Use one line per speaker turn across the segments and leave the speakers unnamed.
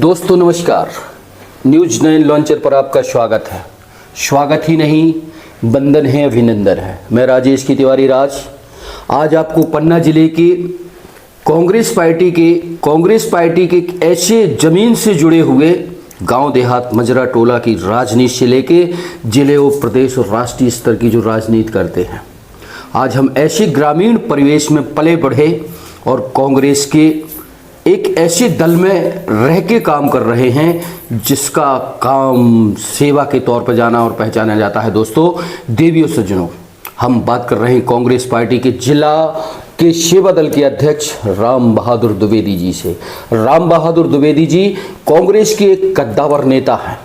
दोस्तों नमस्कार। News 9 launcher पर आपका स्वागत है। स्वागत ही नहीं, वंदन है, अभिनंदन है। मैं राजेश की तिवारी राज आज आपको पन्ना जिले के कांग्रेस पार्टी के ऐसे जमीन से जुड़े हुए गांव देहात मजरा टोला की राजनीति से लेके जिले और प्रदेश और राष्ट्रीय स्तर की जो राजनीति करते हैं, आज हम ऐसे ग्रामीण परिवेश में पले बढ़े और कांग्रेस के एक ऐसे दल में रह के काम कर रहे हैं जिसका काम सेवा के तौर पर जाना और पहचाना जाता है। दोस्तों, देवियों सज्जनों, हम बात कर रहे हैं कांग्रेस पार्टी के जिला के सेवा दल के अध्यक्ष राम बहादुर द्विवेदी जी से। राम बहादुर द्विवेदी जी कांग्रेस के एक कद्दावर नेता हैं,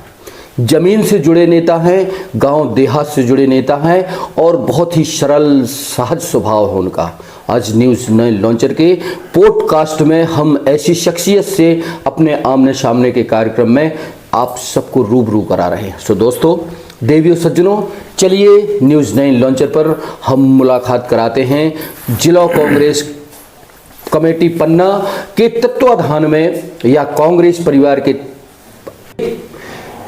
जमीन से जुड़े नेता हैं, गांव देहात से जुड़े नेता हैं और बहुत ही सरल सहज स्वभाव है उनका। आज न्यूज़ 9 लॉन्चर के पॉडकास्ट में हम ऐसी शख्सियत से अपने आमने सामने के कार्यक्रम में आप सबको रूबरू करा रहे हैं। सो दोस्तों, देवियों सज्जनों, चलिए न्यूज़ 9 लॉन्चर पर हम मुलाकात कराते हैं जिला कांग्रेस कमेटी पन्ना के तत्वाधान में या कांग्रेस परिवार के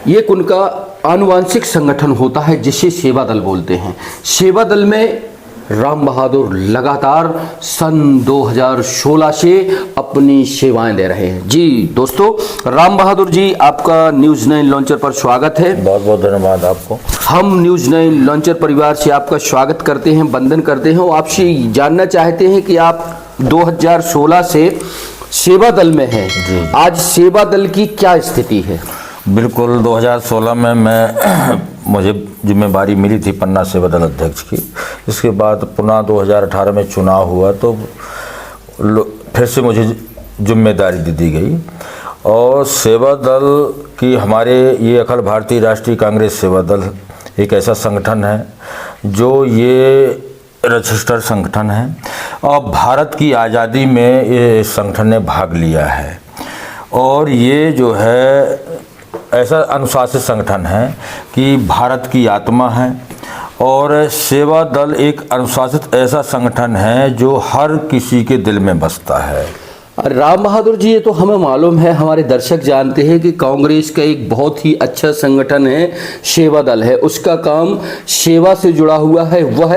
ये उनका आनुवांशिक संगठन होता है जिसे सेवा दल बोलते हैं। सेवा दल में राम बहादुर लगातार सन 2016 से अपनी सेवाएं दे रहे हैं। जी दोस्तों, राम बहादुर जी, आपका न्यूज़ 9 लॉन्चर पर स्वागत है।
बहुत बहुत धन्यवाद आपको।
हम न्यूज़ 9 लॉन्चर परिवार से आपका स्वागत करते हैं, वंदन करते हैं और आपसे जानना चाहते हैं कि आप 2016 से सेवा दल में हैं। आज सेवा दल की क्या स्थिति है?
बिल्कुल, 2016 में मुझे जिम्मेदारी मिली थी पन्ना सेवा दल अध्यक्ष की। इसके बाद पुनः 2018 में चुनाव हुआ तो फिर से मुझे जिम्मेदारी दे दी गई और सेवा दल की हमारे ये अखिल भारतीय राष्ट्रीय कांग्रेस सेवा दल एक ऐसा संगठन है जो ये रजिस्टर्ड संगठन है और भारत की आज़ादी में ये संगठन ने भाग लिया है और ये जो है ऐसा अनुशासित संगठन है कि भारत की आत्मा है और सेवा दल एक अनुशासित ऐसा संगठन है जो हर किसी के दिल में बसता है।
राम बहादुर जी, ये तो हमें मालूम है, हमारे दर्शक जानते हैं कि कांग्रेस का एक बहुत ही अच्छा संगठन है, सेवा दल है। उसका काम सेवा से जुड़ा हुआ है, वह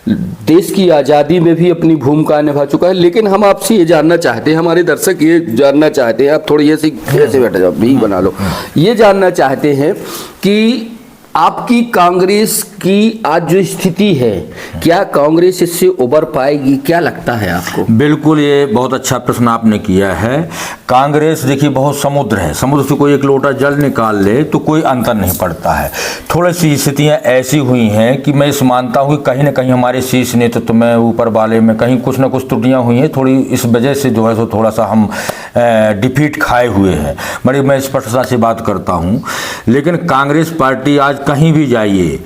देश की आज़ादी में भी अपनी भूमिका निभा चुका है। लेकिन हम आपसे ये जानना चाहते हैं, हमारे दर्शक ये जानना चाहते हैं, आप थोड़ी ऐसे बैठे जाओ, भी बना लो, ये जानना चाहते हैं कि आपकी कांग्रेस की आज जो स्थिति है, क्या कांग्रेस इससे उबर पाएगी? क्या लगता है आपको?
बिल्कुल, ये बहुत अच्छा प्रश्न आपने किया है। कांग्रेस देखिए बहुत समुद्र है, समुद्र से कोई एक लोटा जल निकाल ले तो कोई अंतर नहीं पड़ता है। थोड़ी सी स्थितियाँ ऐसी हुई हैं कि मैं इस मानता हूँ कि कहीं ना कहीं हमारे शीर्ष नेतृत्व में, ऊपर वाले में कहीं कुछ ना कुछ त्रुटियाँ हुई हैं। थोड़ी इस वजह से जो है सो थोड़ा सा हम डिफीट खाए हुए हैं। बड़ी मैं स्पष्टता से बात करता हूँ। लेकिन कांग्रेस पार्टी आज कहीं भी जाइए,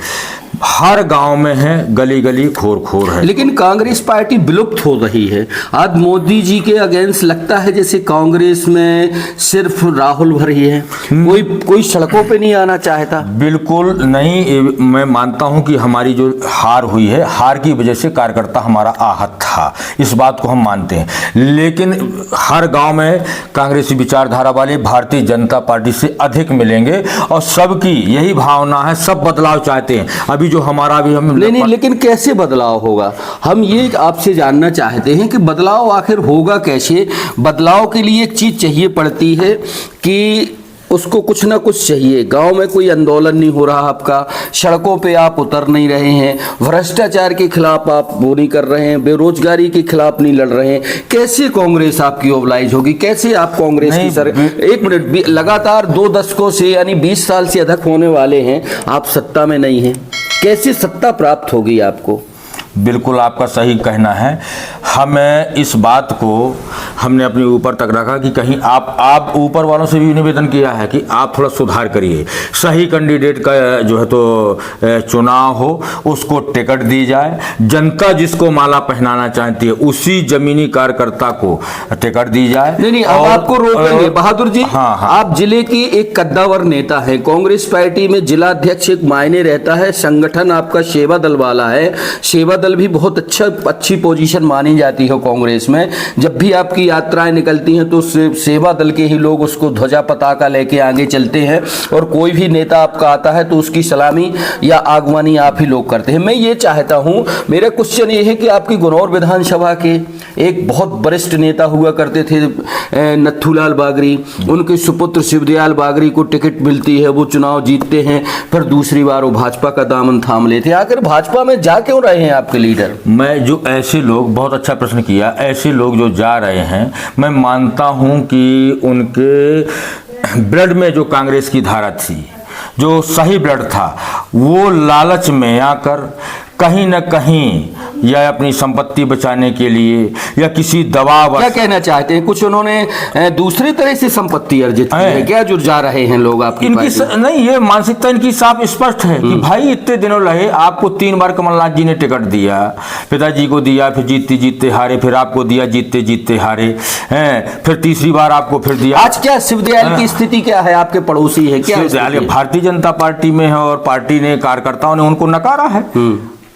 हर गांव में है, गली गली खोर खोर है।
लेकिन कांग्रेस पार्टी विलुप्त हो रही है। आज मोदी जी के अगेंस्ट लगता है जैसे कांग्रेस में सिर्फ राहुल भर ही है, कोई सड़कों पे नहीं आना चाहता।
बिल्कुल नहीं, मैं मानता हूं कि हमारी जो हार हुई है, हार की वजह से कार्यकर्ता हमारा आहत था, इस बात को हम मानते हैं। लेकिन हर गांव में कांग्रेसी विचारधारा वाले भारतीय जनता पार्टी से अधिक मिलेंगे और सबकी यही भावना है, सब बदलाव चाहते हैं। अभी जो हमारा भी हम
नहीं, लेकिन कैसे बदलाव होगा? हम ये आपसे जानना चाहते हैं कि बदलाव आखिर होगा कैसे? बदलाव के लिए एक चीज चाहिए पड़ती है कि उसको कुछ ना कुछ चाहिए। गांव में कोई आंदोलन नहीं हो रहा आपका, सड़कों पे आप उतर नहीं रहे हैं, भ्रष्टाचार के खिलाफ आप वो नहीं कर रहे हैं, बेरोजगारी के खिलाफ नहीं लड़ रहे हैं। कैसे कांग्रेस आपकी ओबलाइज होगी? कैसे आप कांग्रेस की एक मिनट, लगातार 2 दशकों से यानी 20 साल से अधिक होने वाले हैं, आप सत्ता में नहीं हैं, कैसे सत्ता प्राप्त होगी आपको?
बिल्कुल आपका सही कहना है। हमें इस बात को हमने अपने ऊपर तक रखा कि कहीं आप ऊपर वालों से भी निवेदन किया है कि आप थोड़ा सुधार करिए, सही कैंडिडेट का जो है तो चुनाव हो, उसको टिकट दी जाए, जनता जिसको माला पहनाना चाहती है उसी जमीनी कार्यकर्ता को टिकट दी जाए।
नहीं, अब आपको रोकेंगे बहादुर जी।
हाँ।
आप जिले की एक कद्दावर नेता है, कांग्रेस पार्टी में जिला अध्यक्ष एक मायने रहता है, संगठन आपका सेवा दल वाला है, सेवा दल भी बहुत अच्छी पोजीशन मानी जाती है कांग्रेस में। जब भी आपकी यात्राएं निकलती हैं तो सेवा दल के ही लोग उसको ध्वजा पताका लेके आगे चलते हैं, और कोई भी नेता आपका आता है तो उसकी सलामी या आगवानी आप ही लोग करते हैं। मैं ये चाहता हूं, मेरा क्वेश्चन ये है कि आपकी गनौर विधानसभा के एक बहुत वरिष्ठ नेता हुआ करते थे नथुलाल बागरी, उनके सुपुत्र शिवदयाल बागरी को टिकट मिलती है, वो चुनाव जीतते हैं, फिर दूसरी बार वो भाजपा का दामन थाम लेते हैं। आखिर भाजपा में जा क्यों रहे हैं आपके लीडर?
मैं जो ऐसे लोग, बहुत अच्छा प्रश्न किया, ऐसे लोग जो जा रहे हैं, मैं मानता हूं कि उनके ब्लड में जो कांग्रेस की धारा थी, जो सही ब्लड था, वो लालच में आकर कहीं न कहीं या अपनी संपत्ति बचाने के लिए या किसी दबाव,
क्या कहना चाहते हैं? कुछ उन्होंने दूसरी तरह से संपत्ति अर्जित की है क्या जो जा रहे हैं लोग आपकी
इनकी नहीं, ये मानसिकता इनकी साफ स्पष्ट है कि भाई इतने दिनों रहे, आपको 3 बार कमलनाथ जी ने टिकट दिया, पिताजी को दिया, फिर जीतते जीतते हारे, फिर आपको दिया, जीतते जीतते हारे हैं, फिर तीसरी बार आपको फिर दिया।
आज क्या शिवदयाल की स्थिति क्या है? आपके पड़ोसी है क्या?
शिवदयाल भारतीय जनता पार्टी में है और पार्टी ने, कार्यकर्ताओं ने उनको नकारा है,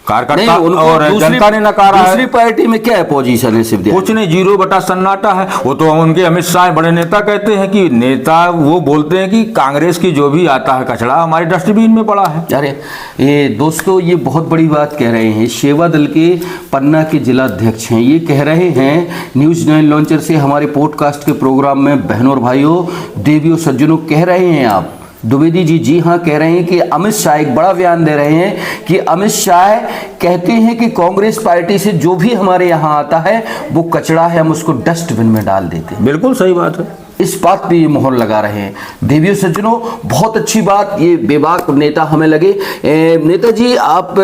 कार्यकर्ता और जनता ने नकारा है।
दूसरी पार्टी में क्या है पोजीशन है शिवदयाल?
कुछ नहीं, 0 बटा सन्नाटा है। वो तो उनके अमित शाह बड़े नेता कहते हैं कि नेता वो बोलते हैं कि कांग्रेस की जो भी आता है कचरा हमारे डस्टबिन में पड़ा है।
अरे ये दोस्तों, ये बहुत बड़ी बात कह रहे हैं। सेवा दल के पन्ना के जिला अध्यक्ष हैं, ये कह रहे हैं न्यूज 9 लॉन्चर से हमारे पॉडकास्ट के प्रोग्राम में, बहनों और भाइयों, देवियों सज्जनों, कह रहे हैं आप द्विवेदी जी, जी हाँ, कह रहे हैं कि अमित शाह एक बड़ा बयान दे रहे हैं कि अमित शाह कहते हैं कि कांग्रेस पार्टी से जो भी हमारे यहाँ आता है वो कचरा है, हम उसको डस्टबिन में डाल देते हैं।
बिल्कुल सही बात है,
इस बात पे ये मोहर लगा रहे हैं। देवियों सज्जनों, बहुत अच्छी बात, ये बेबाक नेता हमें लगे। नेताजी, आप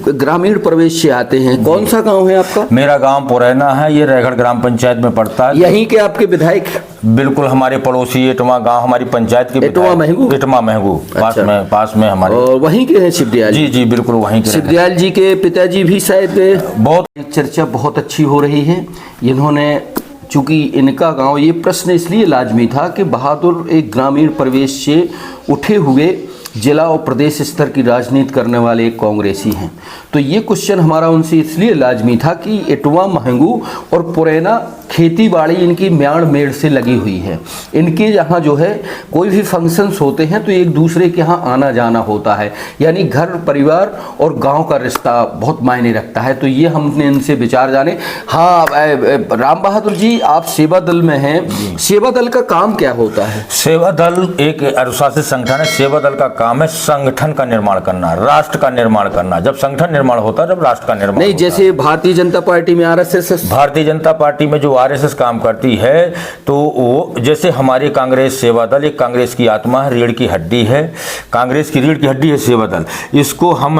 ग्रामीण प्रवेश से आते हैं, कौन सा गांव है आपका?
मेरा गांव पुरैना है, ये रायगढ़ ग्राम पंचायत में पड़ता है।
यहीं के आपके विधायक?
बिल्कुल, हमारे पड़ोसी एटमा गांव, हमारी पंचायत के
एटमा महंगू?
एटमा महंगू,
अच्छा।
पास में हमारे।
और वहीं के हैं शिवदयाल
जी? जी बिल्कुल वहीं के।
शिवदयाल जी के पिताजी भी शायद।
बहुत
चर्चा बहुत अच्छी हो रही है। इन्होंने, चूंकि इनका गांव, ये प्रश्न इसलिए लाजमी था कि बहादुर एक ग्रामीण परिवेश से उठे हुए जिला और प्रदेश स्तर की राजनीति करने वाले एक कांग्रेसी हैं, तो ये क्वेश्चन हमारा उनसे इसलिए लाजमी था कि एटवा, महंगू और पुरैना खेती बाड़ी इनकी म्याड़ मेड़ से लगी हुई है। इनके यहाँ जो है कोई भी फंक्शंस होते हैं तो एक दूसरे के यहाँ आना जाना होता है, यानी घर परिवार और गांव का रिश्ता बहुत मायने रखता है। तो ये हमने इनसे विचार जाने। हाँ राम बहादुर जी, आप सेवा दल में हैं, सेवा दल का काम क्या होता है?
सेवा दल एक अनुशासित संगठन है। सेवा दल का काम है संगठन का निर्माण करना, राष्ट्र का निर्माण करना। जब संगठन निर्माण होता है, जब राष्ट्र का निर्माण
नहीं, जैसे भारतीय जनता पार्टी में आरएसएस,
भारतीय जनता पार्टी में जो आरएसएस काम करती है, तो वो जैसे हमारी कांग्रेस सेवा दल एक कांग्रेस की आत्मा है, रीढ़ की हड्डी है, कांग्रेस की रीढ़ की हड्डी है सेवा दल। इसको हम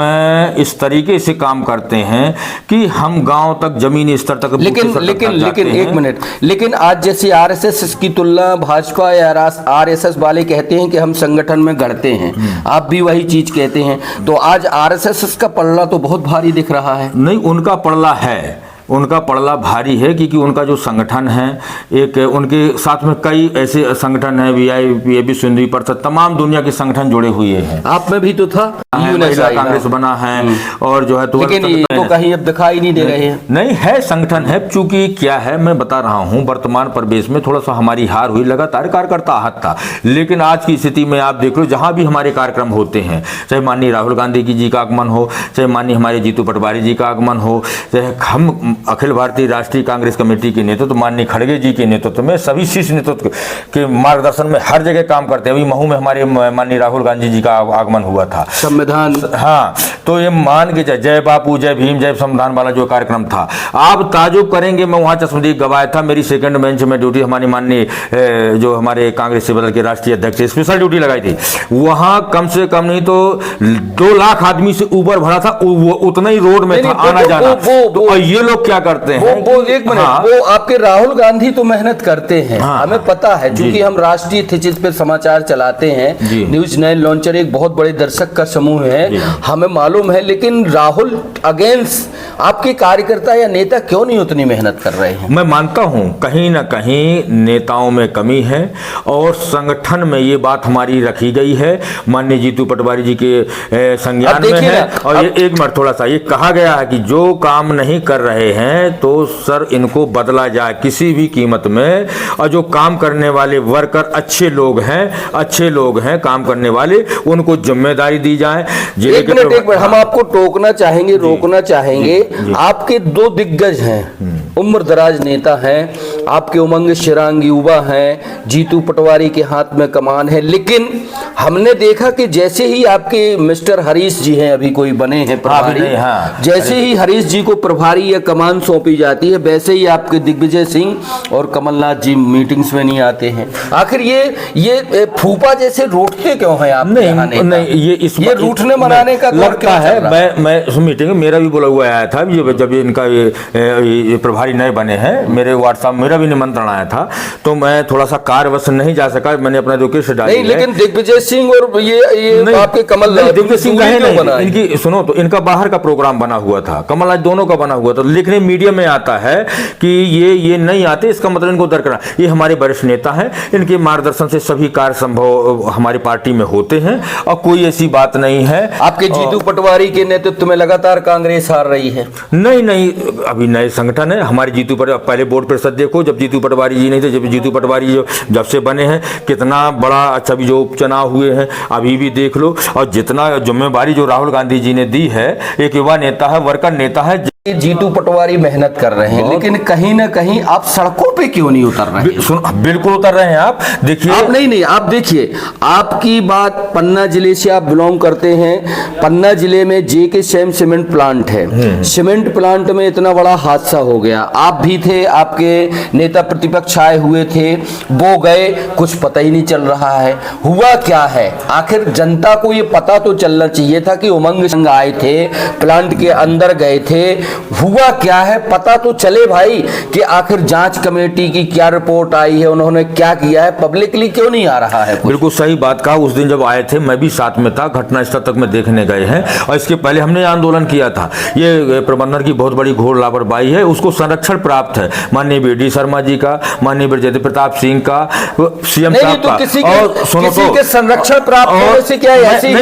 इस तरीके से काम करते हैं कि हम गांव तक, जमीनी स्तर तक,
लेकिन एक मिनट, लेकिन आज जैसे आरएसएस की तुलना भाजपा या आरएसएस वाले कहते हैं कि हम संगठन में गढ़ते हैं, आप भी वही चीज कहते हैं, तो आज आरएसएस का पलड़ा तो बहुत भारी दिख रहा है।
नहीं, उनका पलड़ा है, उनका पलड़ा भारी है, क्योंकि उनका जो संगठन है, एक उनके साथ में कई ऐसे संगठन है, वीआईपी, विश्व हिंदू परिषद, तमाम दुनिया के संगठन जुड़े हुए हैं।
आप में भी तो था,
महिला कांग्रेस बना है, और जो है तो,
लेकिन ये तो कहीं अब दिखाई नहीं दे रहे हैं।
नहीं है, संगठन है। चूंकि क्या है, मैं बता रहा हूं, वर्तमान परिवेश में थोड़ा सा हमारी हार हुई, लगातार कार्यकर्ता आहत था, लेकिन आज की स्थिति में आप देख लो, जहां भी हमारे कार्यक्रम होते हैं, चाहे माननीय राहुल गांधी जी का आगमन हो, चाहे माननीय हमारे जीतू पटवारी जी का आगमन हो, चाहे हम अखिल भारतीय राष्ट्रीय कांग्रेस कमेटी के नेतृत्व, माननीय खड़गे जी के नेतृत्व में, सभी शीर्ष नेतृत्व के मार्गदर्शन में हर जगह काम करते हैं। अभी महू में हमारे माननीय राहुल गांधी जी का आगमन हुआ था,
संविधान,
हाँ, तो ये मान के जय बापू, जय भीम, जय संविधान वाला जो कार्यक्रम था, आप ताजुब करेंगे। मैं वहां चश्मदीद गवाया था, मेरी सेकंड बेंच में ड्यूटी, हमारी माननीय जो हमारे कांग्रेस सेवा दल के राष्ट्रीय अध्यक्ष स्पेशल ड्यूटी लगाई थी, वहां कम से कम नहीं तो 2 लाख आदमी से ऊपर भरा था, उतना ही रोड में था आना जाना। तो ये लोग क्या करते हैं,
वो एक मिनट, वो आपके राहुल गांधी तो मेहनत करते हैं, हमें पता है, क्योंकि हम राष्ट्रीय थिचिस पे समाचार चलाते हैं, न्यूज 9 लॉन्चर एक बहुत बड़े दर्शक का समूह है, हमें मालूम है। लेकिन राहुल अगेंस्ट आपके कार्यकर्ता या नेता क्यों नहीं उतनी मेहनत कर रहे हैं?
मैं मानता हूं कहीं ना कहीं नेताओं में कमी है, और संगठन में ये बात हमारी रखी गई है, माननीय जीतू पटवारी जी के संज्ञान में है। और ये एक मिनट, थोड़ा सा ये कहा गया है कि जो काम नहीं कर रहे हैं तो सर इनको बदला जाए किसी भी कीमत में। और जो काम करने वाले वर्कर अच्छे लोग हैं काम करने वाले, उनको जिम्मेदारी दी जाए।
एक मिनट हम आपको टोकना चाहेंगे, रोकना चाहेंगे। आपके दो दिग्गज हैं, उम्र दराज नेता हैं, आपके उमंग शिरांग युवा हैं, जीतू पटवारी के हाथ में कमान है, लेकिन हमने देखा कि जैसे ही आपके मिस्टर हरीश जी हैं, अभी कोई बने हैं प्रभारी, जैसे ही हरीश जी को प्रभारी या कमान सौंपी जाती है, वैसे ही आपके दिग्विजय सिंह और कमलनाथ जी मीटिंग्स में नहीं आते हैं। आखिर ये फूफा जैसे रूठते क्यों हैं आप?
नहीं, ये रूठने
मनाने का
लगता है। मैं मीटिंग में मेरा भी बोला हुआ आया था, जब इनका ये प्रभारी नए बने हैं, मेरे व्हाट्सएप मेरा भी निमंत्रण आया था, तो मैं थोड़ा सा कार्यवश नहीं जा सका, मैंने अपना रिक्वेस्ट डाली।
नहीं, लेकिन दिग्विजय सिंह और ये आपके कमलनाथ,
दिग्विजय सिंह नहीं, इनकी सुनो तो इनका बाहर का प्रोग्राम बना हुआ था, कमलनाथ दोनों का बना हुआ था, लेकिन मीडिया में आता है कि ये नहीं आते, इसका मतलब इनको दरकरार। ये हमारे वरिष्ठ नेता हैं, इनके मार्गदर्शन से सभी कार्य संभव हमारी पार्टी में होते हैं और कोई ऐसी बात नहीं है।
आपके जीतू पटवारी के नेतृत्व में लगातार कांग्रेस हार रही है।
नहीं, अभी नए संगठन है हमारे जीतू पहले बोर्ड परिषद देखो, जब जीतू पटवारी जी नहीं थे, जब जीतू पटवारी जब से बने हैं, कितना बड़ा अच्छा भी जो उपचुनाव हुए हैं, अभी भी देख लो। और जितना जिम्मेवारी जो राहुल गांधी जी ने दी है, एक युवा नेता है, वर्कर नेता है।
जीतू पटवारी मेहनत कर रहे हैं, लेकिन कहीं ना कहीं आप सड़कों पे क्यों नहीं उतर रहे हैं?
बिल्कुल उतर रहे हैं। आप देखिए,
आप नहीं, आप देखिए, आपकी बात पन्ना जिले से आप बिलोंग करते हैं। पन्ना जिले में जेके सैम सीमेंट प्लांट है, सीमेंट प्लांट में इतना बड़ा हादसा हो गया, आप भी थे, आपके नेता प्रतिपक्ष आए हुए थे, वो गए, कुछ पता ही नहीं चल रहा है हुआ क्या है। आखिर जनता को ये पता तो चलना चाहिए था कि उमंग संघ आए थे, प्लांट के अंदर गए थे, हुआ क्या है पता तो चले भाई, कि आखिर जांच कमेटी की क्या रिपोर्ट आई है, उन्होंने क्या किया है, पब्लिकली क्यों नहीं आ रहा है?
बिल्कुल सही बात कहा। उस दिन जब आए थे मैं भी साथ में था, घटनास्थल तक में देखने गए हैं, और इसके पहले हमने आंदोलन किया था। ये प्रबंधन की बहुत बड़ी घोर लापरवाही है, उसको संरक्षण प्राप्त है माननीय बीडी शर्मा जी का, माननीय ब्रजेंद्र प्रताप सिंह का, सीएम साहब का।
और सुनो तो संरक्षण प्राप्त होने से क्या ऐसी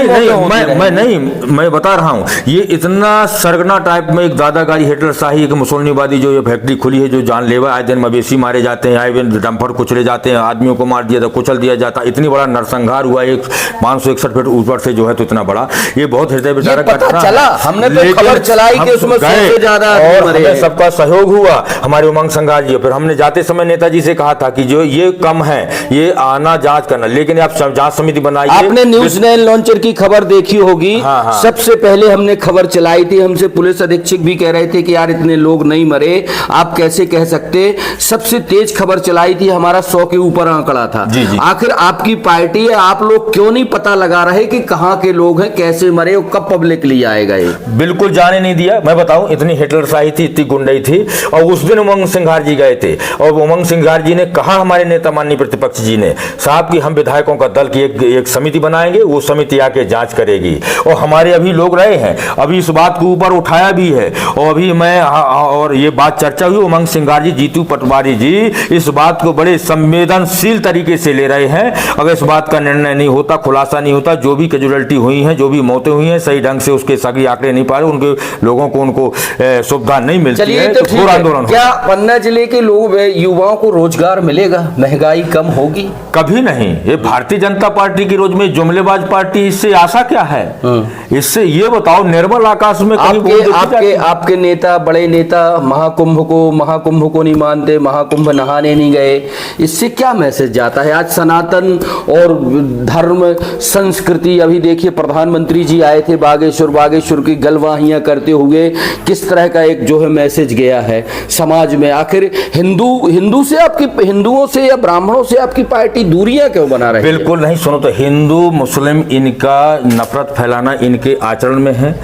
मैं बता रहा हूँ, ये इतना सरगना टाइप में एक दादागारी हिटलरशाही एक मुसलमानवादी जो ये फैक्ट्री खुली है, जो जानलेवा, आए दिन मवेशी मारे जाते हैं, आए दिन डंपर कुचले जाते हैं, आदमियों को मार दिया था, कुचल दिया जाता, इतनी बड़ा नरसंहार हुआ, एक 561 फीट ऊपर से जो है, तो इतना बड़ा ये बहुत हृदय विदारक घटना
चला। हमने तो खबर चलाई कि उसमें सबसे ज्यादा
और हमें सबका सहयोग हुआ, हमारे उमंग संघार जी। फिर हमने जाते समय नेताजी से कहा था कि जो ये कम है, ये आना जांच करना, लेकिन आप जांच समिति बनाइए।
आपने न्यूज 9 लॉन्चर की खबर देखी होगी। सबसे पहले हमने खबर चलाई थी, हमसे पुलिस अधीक्षक भी कह रहे थे कि यार इतने लोग नहीं मरे, आप कैसे कह सकते। सबसे तेज खबर चलाई थी, हमारा 100 के ऊपर आंकड़ा था। आखिर आपकी पार्टी है, आप लोग क्यों नहीं पता लगा रहे कि कहां के लोग हैं, कैसे मरे और कब पब्लिक ले आएगा? ये
बिल्कुल जाने नहीं दिया। मैं बताऊं, इतनी हिटलरशाही थी, इतनी गुंडाई थी। और उस दिन उमंग सिंघार जी गए थे, और उमंग सिंघार जी ने कहा, हमारे नेता माननीय प्रतिपक्ष जी ने, साहब कि हम विधायकों का दल की एक समिति बनाएंगे, वो समिति आके जांच करेगी। और हमारे अभी लोग रहे हैं, अभी इस बात को ऊपर उठाया भी है, और अभी मैं और ये बात चर्चा हुई, उमंग सिंघार जी, जीतू पटवारी जी इस बात को बड़े संवेदनशील तरीके से ले रहे हैं। अगर इस बात का निर्णय नहीं होता, खुलासा नहीं होता, जो भी कैजुअलिटी हुई है, जो भी मौतें हुई हैं, सही ढंग से उसके सही आंकड़े नहीं पा रहे, उनके लोगों को उनको सुविधा नहीं मिलती है, तो पूरा आंदोलन।
क्या पन्ना जिले के लोग, युवाओं को रोजगार मिलेगा? महंगाई कम होगी?
कभी नहीं। ये भारतीय जनता पार्टी की रोज में जुमलेबाज पार्टी, इससे आशा क्या है? इससे ये बताओ, निर्मल आकाश में
आपके नेता, बड़े नेता महाकुंभ को नहीं मानते, महाकुंभ नहाने नहीं गए, इससे क्या मैसेज जाता है? आज सनातन और धर्म संस्कृति, अभी देखिए प्रधानमंत्री जी आए थे बागेश्वर की गलवाहियां करते हुए, किस तरह का एक जो है मैसेज गया है समाज में। आखिर हिंदुओं से या ब्राह्मणों से आपकी पार्टी दूरियां क्यों बना रही है?
बिल्कुल नहीं। सुनो तो, हिंदू मुस्लिम इनका नफरत फैलाना इनके आचरण में है,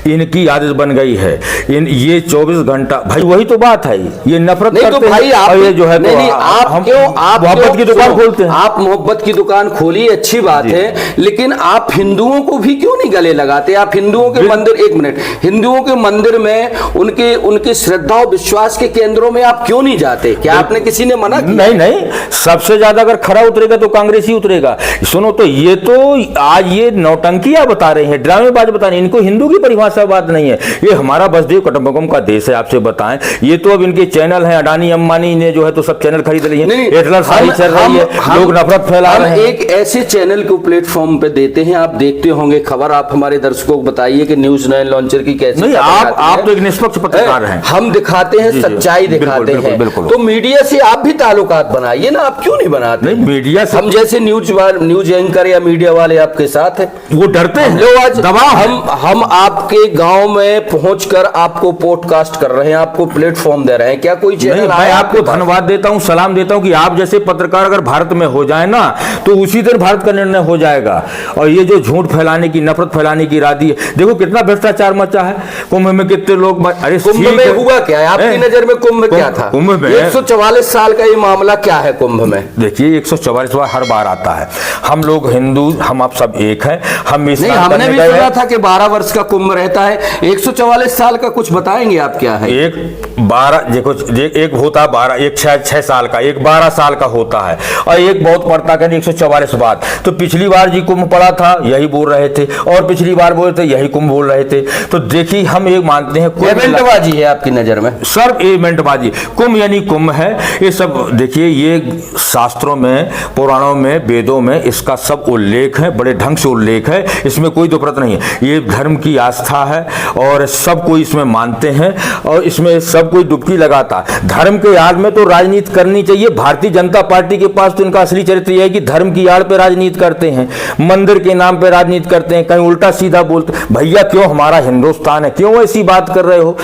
इनकी आदत बन गई है। ये 24 घंटा, भाई वही तो बात है, ये नफरत
नहीं
करते
तो भाई आप
ये जो है,
नहीं, आप
मोहब्बत की दुकान खोलते हैं।
आप मोहब्बत की दुकान खोलिए, अच्छी बात है, लेकिन आप हिंदुओं को भी क्यों नहीं गले लगाते? आप हिंदुओं के मंदिर, एक मिनट, हिंदुओं के मंदिर में, उनके श्रद्धा और विश्वास के केंद्रों में आप क्यों नहीं जाते? क्या आपने किसी ने मना किया?
नहीं, सबसे ज्यादा अगर खरा उतरेगा तो कांग्रेस ही उतरेगा। सुनो तो, ये तो आज ये नौटंकियां बता रहे हैं, ड्रामेबाज बता रहे हैं, इनको हिंदू की परिभाषा बात नहीं है। ये हमारा बसदेव कुटुंबकम का देश है, आपसे बताएं। ये तो अब इनके चैनल हैं, अडानी अंबानी ने जो है तो सब चैनल खरीद लिए हैं, हिटलर शाही चल रही है, लोग नफरत फैला रहे हैं।
एक ऐसे चैनल को प्लेटफॉर्म पे देते हैं, आप देखते होंगे खबर, आप हमारे दर्शकों को बताइए कि न्यूज 9 लॉन्चर की कैसी
नहीं, आप तो एक निष्पक्ष पत्रकार हैं,
हम दिखाते हैं, सच्चाई दिखाते हैं। तो मीडिया से आप भी ताल्लुकात बनाइए ना, आप क्यों नहीं बनाते?
नहीं, मीडिया से
हम जैसे न्यूज एंकर या मीडिया वाले आपके साथ हैं,
वो डरते हैं,
लोग आज
दबाव है।
हम आपके गांव में पहुंचकर आपको पॉडकास्ट कर रहे हैं, आपको प्लेटफॉर्म दे रहे हैं, क्या कोई चैनल?
मैं आपको धन्यवाद देता हूं, सलाम देता हूं कि आप जैसे पत्रकार अगर भारत में हो जाए ना तो उसी दिन भारत का निर्णय हो जाएगा। और ये जो झूठ फैलाने की, नफरत फैलाने की इरादी है, देखो कितना भ्रष्टाचार मचा है कुंभ में, कितने लोग, अरे
कुंभ में हुआ क्या है आपकी नजर में? कुंभ क्या था?
कुंभ में
144 साल का ये मामला क्या है कुंभ में?
देखिए 144 बार हर बार आता है। हम लोग हिंदू, हम आप सब एक हैं, हम
नहीं, हमने भी सुना था कि 12 वर्ष का कुंभ रहता है, 144 साल का कुछ बताएंगे आप क्या है?
एक 12, देखो एक होता है 12, एक 6 साल का, एक 12 साल का होता है, और एक बहुत पड़ता है 144 बाद। तो पिछली बार जी कुंभ पड़ा था, यही बोल रहे थे, और पिछली बार बोल रहे थे, यही कुंभ बोल रहे थे। तो देखिए हम एक मानते हैं
इवेंटबाजी है आपकी नजर में,
सर इवेंटबाजी। कुंभ यानी कुंभ है, ये सब देखिए, ये शास्त्रों में, पुराणों में, वेदों में इसका सब उल्लेख है, बड़े ढंग से उल्लेख है, इसमें कोई दुपरत नहीं है। ये धर्म की आस्था है और सब कोई इसमें मानते हैं और इसमें सब कोई डुबकी लगाता है। धर्म के आड़ में तो राजनीति करनी चाहिए। भारतीय जनता पार्टी के पास तो इनका असली चरित्र यह है कि धर्म की आड़ पे राजनीति करते हैं, मंदिर के नाम पे राजनीति करते हैं, कहीं उल्टा सीधा बोलते। भैया क्यों हमारा हिंदुस्तान है, क्यों ऐसी बात कर रहे हो?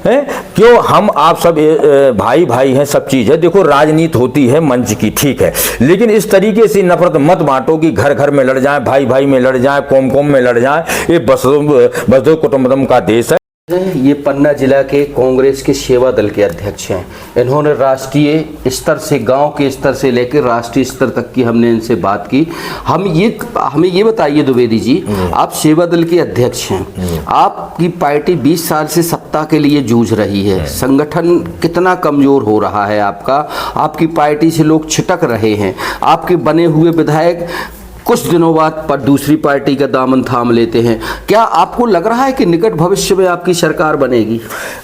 क्यों? हम आप सब भाई भाई हैं, सब चीज है। देखो राजनीति होती है मंच की, ठीक है, लेकिन इस तरीके से नफरत मत बांटो कि घर घर में लड़ जाए, भाई भाई में लड़ जाए, कौम कौम में लड़ जाए। ये वसुधैव कुटुंबकम का देश है।
ये पन्ना जिला के कांग्रेस के सेवा दल के अध्यक्ष हैं। इन्होंने राष्ट्रीय स्तर से, गांव के स्तर से लेकर राष्ट्रीय स्तर तक की हमने इनसे बात की। हमें ये बताइए द्विवेदी जी, आप सेवा दल के अध्यक्ष हैं, आपकी पार्टी 20 साल से सत्ता के लिए जूझ रही है, संगठन कितना कमजोर हो रहा है आपका, आपकी पार्टी से लोग छिटक रहे हैं, आपके बने हुए विधायक कुछ दिनों बाद पर दूसरी पार्टी का दामन थाम लेते हैं। क्या आपको लग रहा है कि निकट भविष्य में आपकी सरकार बनेगी?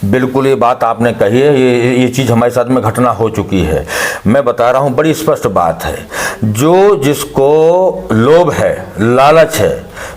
बिल्कुल, ये बात आपने कही है, ये चीज़ हमारे साथ में घटना हो चुकी है। मैं बता रहा हूँ, बड़ी स्पष्ट बात है। जो जिसको लोभ है, लालच है,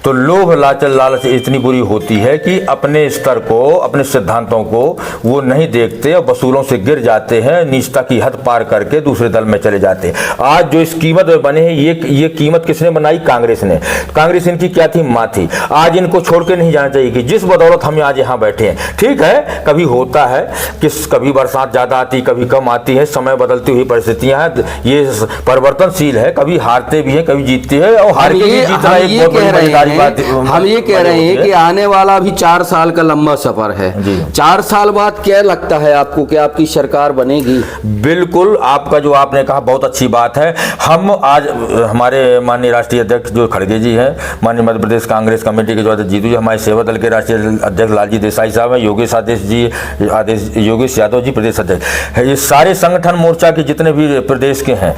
तो लोभ लालच इतनी बुरी होती है कि अपने स्तर को, अपने सिद्धांतों को वो नहीं देखते और वसूलों से गिर जाते हैं, नीचता की हद पार करके दूसरे दल में चले जाते हैं। आज जो इस कीमत में बने हैं, ये कीमत किसने बनाई? कांग्रेस ने। कांग्रेस इनकी क्या थी? माँ थी। आज इनको छोड़ के नहीं जाना चाहिए कि जिस बदौलत हम आज यहाँ बैठे हैं। ठीक है, कभी होता है कि कभी बरसात ज्यादा आती, कभी कम आती है, समय बदलती हुई परिस्थितियां हैं, ये परिवर्तनशील है, कभी हारते भी हैं, कभी जीतते हैं, और हार के भी जीतना एक बहुत बड़ी मजेदारी बात है।
हम ये कह रहे हैं कि आने वाला भी 4 साल का लंबा सफर है। 4 साल बाद क्या लगता है आपको कि आपकी सरकार बनेगी?
बिल्कुल, आपका जो आपने कहा बहुत अच्छी बात है। हम आज हमारे माननीय राष्ट्रीय अध्यक्ष जो खड़गे जी हैं, माननीय मध्य प्रदेश कांग्रेस कमेटी के जो अध्यक्ष जीतू जी, हमारे सेवा दल के राष्ट्रीय अध्यक्ष लालजी देसाई साहब हैं, योगेश यादव जी प्रदेश अध्यक्ष, ये सारे संगठन मोर्चा के जितने भी प्रदेश के हैं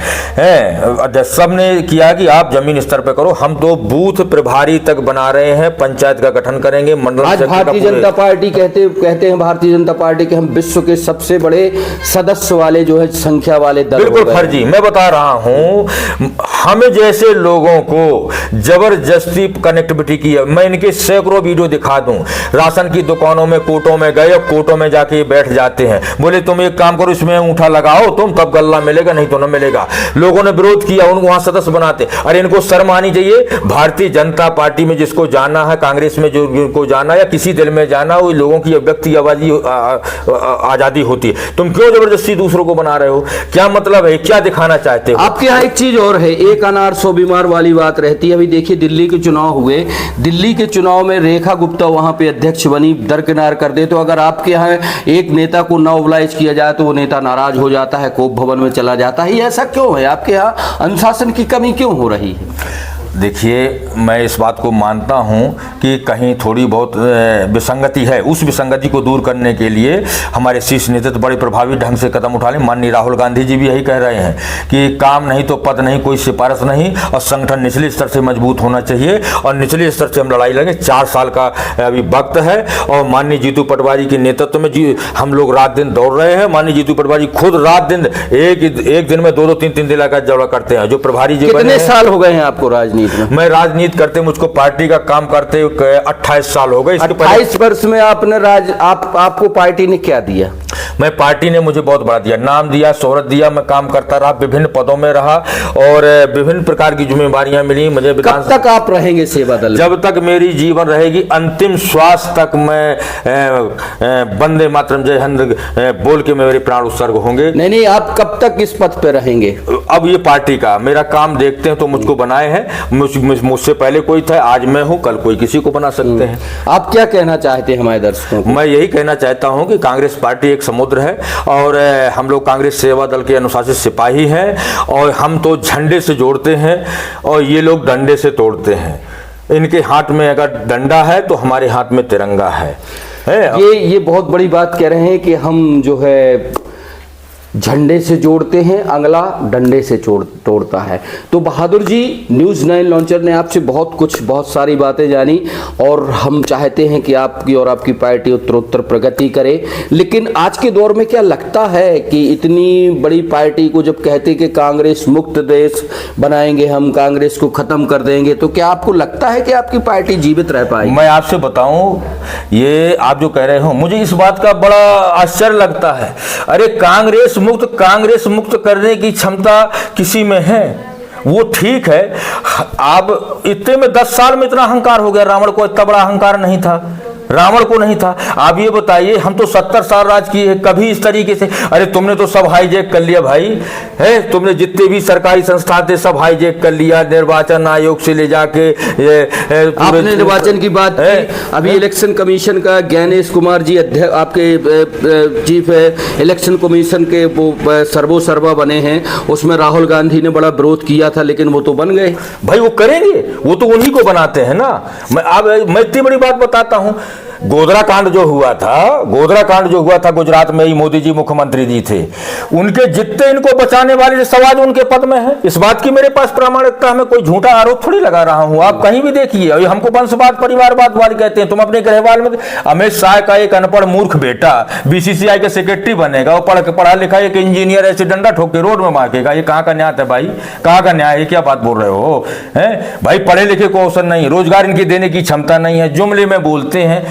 अध्यक्ष, सब ने किया कि आप जमीन स्तर पर करो। हम तो बूथ प्रभारी तक बना रहे हैं, पंचायत का गठन करेंगे, मंडल।
आज भारतीय जनता पार्टी कहते हैं भारतीय जनता पार्टी के हम विश्व के सबसे बड़े सदस्य वाले जो है संख्या वाले दल।
बिल्कुल फर्जी, मैं बता रहा हूं, हमें जैसे लोगों को जबरदस्ती कनेक्टिविटी की है। मैं इनके सैकड़ों वीडियो दिखा दूं, राशन की दुकानों में, कोर्टों में गए, कोर्टों में जाके बैठ जाते हैं, बोले तुम एक काम करो, इसमें अंगूठा लगाओ तुम, तब गल्ला मिलेगा, नहीं तो न मिलेगा। लोगों ने विरोध किया, उनको वहां सदस्य बनाते। अरे इनको शर्म आनी चाहिए। भारतीय जनता पार्टी में जिसको जाना है, कांग्रेस में जो जाना या किसी दल में जाना, वो लोगों की व्यक्ति आजादी होती है। तुम क्यों जबरदस्ती दूसरों को बना रहे हो? क्या मतलब है? क्या दिखाना चाहते हो?
आपके यहाँ एक चीज और है, एक अनार 100 बीमार वाली बात रहती है। अभी देखिए दिल्ली के चुनाव हुए, दिल्ली के चुनाव में रेखा गुप्ता वहां पे अध्यक्ष बनी, दरकिनार कर दे। तो अगर आपके यहाँ एक नेता को ना ओबलाइज किया जाए तो वो नेता नाराज हो जाता है, कोप भवन में चला जाता है। ऐसा क्यों है? आपके यहाँ अनुशासन की कमी क्यों हो रही है?
देखिए, मैं इस बात को मानता हूं कि कहीं थोड़ी बहुत विसंगति है। उस विसंगति को दूर करने के लिए हमारे शीर्ष नेतृत्व बड़े प्रभावी ढंग से कदम उठा लें। माननीय राहुल गांधी जी भी यही कह रहे हैं कि काम नहीं तो पद नहीं, कोई सिफारिश नहीं, और संगठन निचले स्तर से मजबूत होना चाहिए और निचले स्तर से हम लड़ाई लड़ेंगे। 4 साल का अभी वक्त है और माननीय जीतू पटवारी के नेतृत्व में हम लोग रात दिन दौड़ रहे हैं। माननीय जीतू पटवारी खुद रात दिन एक दिन में 2-2, 3-3 दिन का दौरा करते हैं। जो प्रभारी जी
कितने साल हो गए हैं आपको राजनीति में?
मैं राजनीति करते मुझको पार्टी का काम करते 28 साल हो गए।
28 वर्ष में आपने आपको पार्टी ने क्या दिया?
मैं पार्टी ने मुझे बहुत बड़ा दिया, नाम दिया, शोहरत दिया। मैं काम करता रहा, विभिन्न पदों में रहा और विभिन्न प्रकार की जिम्मेदारियां मिली मुझे।
कब तक आप रहेंगे सेवा दल?
जब तक मेरी जीवन रहेगी, अंतिम श्वास तक मैं वंदे मातरम जय हिंद बोल के मेरे प्राण उत्सर्ग होंगे।
नहीं, आप कब तक इस पद पे रहेंगे?
अब ये पार्टी का मेरा काम देखते हैं तो मुझको बनाए हैं। मुझसे पहले कोई था, आज मैं हूं, कल कोई किसी को बना सकते हैं।
आप क्या कहना चाहते हैं हमारे दर्शकों को?
मैं यही कहना चाहता हूं कि कांग्रेस पार्टी एक समुद्र है और हम लोग कांग्रेस सेवा दल के अनुशासित सिपाही हैं और हम तो झंडे से जोड़ते हैं और ये लोग डंडे से तोड़ते हैं। इनके हाथ में अगर डंडा है तो हमारे हाथ में तिरंगा है।
ये बहुत बड़ी बात कह रहे हैं कि हम जो है झंडे से जोड़ते हैं, अगला डंडे से तोड़ता है। तो बहादुर जी, न्यूज़ 9 लॉन्चर ने आपसे बहुत सारी बातें जानी और हम चाहते हैं कि आपकी और आपकी पार्टी उत्तरोत्तर प्रगति करे। लेकिन आज के दौर में क्या लगता है कि इतनी बड़ी पार्टी को जब कहते कि कांग्रेस मुक्त देश बनाएंगे, हम कांग्रेस को खत्म कर देंगे, तो क्या आपको लगता है कि आपकी पार्टी जीवित रह पाएगी?
मैं आपसे बताऊं, ये आप जो कह रहे हो, मुझे इस बात का बड़ा आश्चर्य लगता है। अरे कांग्रेस मुक्त करने की क्षमता किसी में है, वो ठीक है। अब इतने में 10 साल में इतना अहंकार हो गया। रावण को इतना बड़ा अहंकार नहीं था, रावण को नहीं था। आप ये बताइए, हम तो 70 साल राज किए हैं, कभी इस तरीके से। अरे तुमने तो सब हाईजैक कर लिया भाई, है? तुमने जितने भी सरकारी संस्थान थे सब हाईजैक कर लिया, निर्वाचन आयोग से ले जाके
आपने निर्वाचन की बात की। अभी इलेक्शन कमीशन का ज्ञानेश कुमार जी अध्यक्ष, आपके चीफ इलेक्शन कमीशन के वो सर्वा बने हैं, उसमें राहुल गांधी ने बड़ा विरोध किया था, लेकिन वो तो बन गए।
भाई वो करेंगे, वो तो उन्हीं को बनाते हैं ना। मैं इतनी बड़ी बात बताता हूं, गोधरा कांड जो हुआ था गुजरात में ही, मोदी जी मुख्यमंत्री जी थे, उनके जितने इनको बचाने वाले समाज उनके पद में है। इस बात की मेरे पास प्रामाणिकता है, मैं कोई झूठा आरोप थोड़ी लगा रहा हूं। आप कहीं भी देखिए, हमको वंशवाद परिवारवाद कहते हैं। तुम अपने गृहवाल में अमित शाह का एक अनपढ़ मूर्ख बेटा बीसीसीआई के सेक्रेटरी बनेगा, वो पढ़ा लिखा एक इंजीनियर ऐसे डंडा ठोक के रोड में मारेगा। ये कहां का न्याय है भाई? कहां का न्याय है? क्या बात बोल रहे हो? भाई पढ़े लिखे को अवसर नहीं, रोजगार इनकी देने की क्षमता नहीं है, जुमले में बोलते हैं,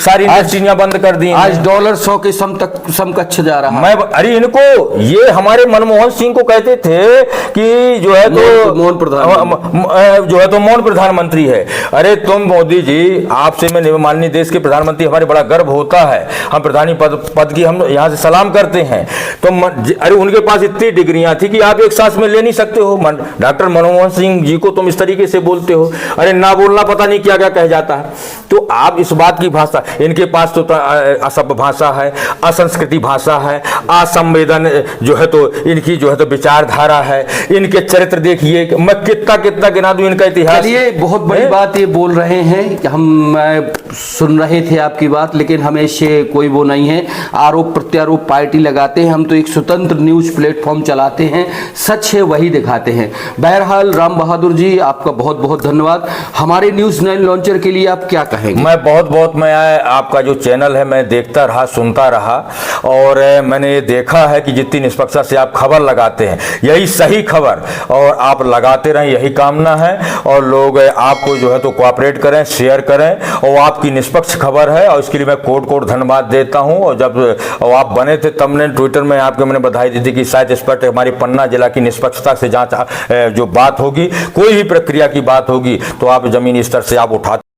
सारी इंडस्ट्रियां बंद कर दी।
आज $100 के समकक्ष जा रहा है।
अरे इनको, ये हमारे मनमोहन सिंह को कहते थे कि जो है तो मौन प्रधानमंत्री है। अरे तुम मोदी जी, आपसे मैं माननीय देश के प्रधानमंत्री, हमारे बड़ा गर्व होता है, हम प्रधानी पद की हम यहाँ से सलाम करते हैं। तो अरे उनके पास इतनी डिग्रियां थी कि आप एक सांस में ले नहीं सकते हो। डॉक्टर मनमोहन सिंह जी को तुम इस तरीके से बोलते हो। अरे ना बोलना पता नहीं क्या क्या कह जाता है। तो आप इस बात की भाषा, इनके पास तो असभ्य भाषा है, असंस्कृति भाषा है, असंवेदन जो है तो इनकी जो है तो विचारधारा है। इनके चरित्र देखिए, मैं कितना गिना दूं इनका इतिहास।
ये बहुत बड़ी बात ये बोल रहे हैं कि हम सुन रहे थे आपकी बात, लेकिन हमेशा कोई वो नहीं है, आरोप प्रत्यारोप पार्टी लगाते हैं। हम तो एक स्वतंत्र न्यूज प्लेटफॉर्म चलाते हैं, सच है वही दिखाते हैं। बहरहाल राम बहादुर जी, आपका बहुत बहुत धन्यवाद। हमारे न्यूज़ 9 लॉन्चर के लिए आप क्या कहेंगे?
मैं आपका जो चैनल है मैं देखता रहा, सुनता रहा और मैंने ये देखा है कि जितनी निष्पक्षता से आप खबर लगाते हैं, यही सही खबर और आप लगाते रहें, यही कामना है। और लोग आपको जो है तो कोऑपरेट करें, शेयर करें, और आपकी निष्पक्ष खबर है और इसके लिए मैं कोट धन्यवाद देता हूं। और जब आप बने थे तब ने ट्विटर में आपको मैंने बधाई दी थी कि शायद इस पर हमारी पन्ना जिला की निष्पक्षता से जांच जो बात होगी, कोई भी प्रक्रिया की बात होगी तो आप जमीनी स्तर से आप उठाते